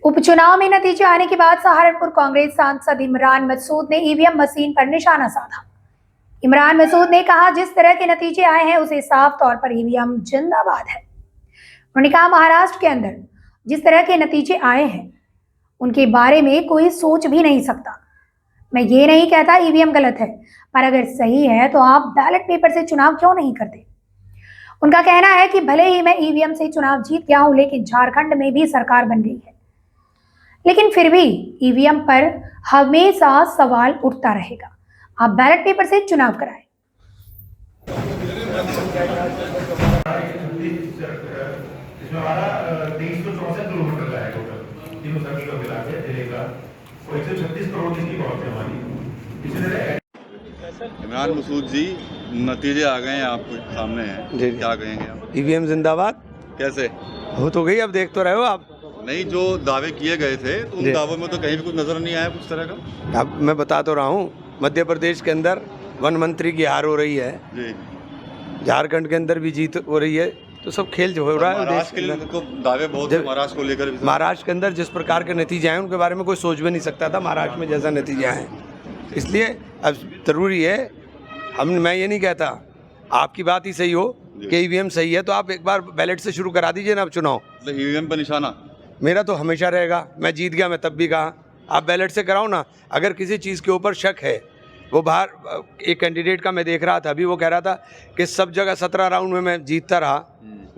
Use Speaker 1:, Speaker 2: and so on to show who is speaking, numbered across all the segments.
Speaker 1: उपचुनाव में नतीजे आने के बाद सहारनपुर कांग्रेस सांसद इमरान मसूद ने ईवीएम मशीन पर निशाना साधा। इमरान मसूद ने कहा, जिस तरह के नतीजे आए हैं उसे साफ तौर पर ईवीएम जिंदाबाद है। उन्होंने कहा, महाराष्ट्र के अंदर जिस तरह के नतीजे आए हैं उनके बारे में कोई सोच भी नहीं सकता। मैं ये नहीं कहता ईवीएम गलत है, पर अगर सही है तो आप बैलेट पेपर से चुनाव क्यों नहीं करते। उनका कहना है कि भले ही मैं ईवीएम से चुनाव जीत गया हूं, लेकिन झारखंड में भी सरकार बन गई है, लेकिन फिर भी ईवीएम पर हमेशा सवाल उठता रहेगा। आप बैलेट पेपर से चुनाव कराएं।
Speaker 2: इसमें हमारा 2364 किलोमीटर का है टोटल, तीनों सर्कल का मिला के जिले का, और 136 करोड़ की बहुत है हमारी।
Speaker 3: इमरान मसूद जी, नतीजे आ गए हैं, आपके सामने हैं जी। क्या कहेंगे आप?
Speaker 4: ईवीएम जिंदाबाद।
Speaker 3: कैसे
Speaker 4: हो तो गई, अब देख तो रहे हो आप।
Speaker 3: नहीं, जो दावे किए गए थे तो उन दावों में तो कहीं भी कुछ नजर नहीं आया कुछ तरह का।
Speaker 4: अब मैं बता तो रहा हूँ, मध्य प्रदेश के अंदर वन मंत्री की हार हो रही है
Speaker 3: जी,
Speaker 4: झारखंड के अंदर भी जीत हो रही है, तो सब खेल जो हो रहा है।
Speaker 3: महाराष्ट्र के लिए तो दावे बहुत थे, महाराष्ट्र को लेकर भी।
Speaker 4: महाराष्ट्र के अंदर जिस प्रकार के नतीजे आए उनके बारे में कोई सोच भी नहीं सकता था महाराष्ट्र में जैसा नतीजे आए। इसलिए अब जरूरी है, मैं ये नहीं कहता आपकी बात ही सही हो कि ईवीएम सही है, तो आप एक बार बैलेट से शुरू करा दीजिए ना अब चुनाव।
Speaker 3: ईवीएम पर निशाना
Speaker 4: मेरा तो हमेशा रहेगा, मैं जीत गया मैं तब भी कहा आप बैलेट से कराओ ना। अगर किसी चीज़ के ऊपर शक है, वो बाहर एक कैंडिडेट का मैं देख रहा था अभी, वो कह रहा था कि सब जगह 17 राउंड में मैं जीतता रहा,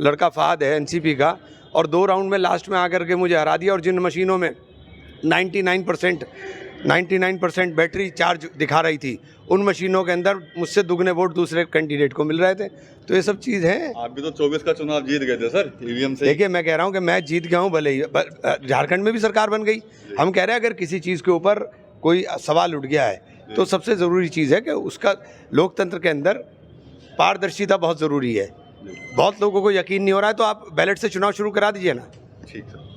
Speaker 4: लड़का फहद है एनसीपी का, और 2 राउंड में लास्ट में आकर के मुझे हरा दिया, और जिन मशीनों में 99% बैटरी चार्ज दिखा रही थी, उन मशीनों के अंदर मुझसे दुगने वोट दूसरे कैंडिडेट को मिल रहे थे। तो ये सब चीज़ है।
Speaker 3: आप भी तो 24 का चुनाव जीत गए थे सर ईवीएम से।
Speaker 4: देखिए, मैं कह रहा हूँ कि मैं जीत गया हूँ, भले ही झारखंड में भी सरकार बन गई। हम कह रहे हैं अगर किसी चीज़ के ऊपर कोई सवाल उठ गया है तो सबसे ज़रूरी चीज़ है कि उसका लोकतंत्र के अंदर पारदर्शिता बहुत ज़रूरी है। बहुत लोगों को यकीन नहीं हो रहा है, तो आप बैलेट से चुनाव शुरू करा दीजिए ना।
Speaker 3: ठीक है।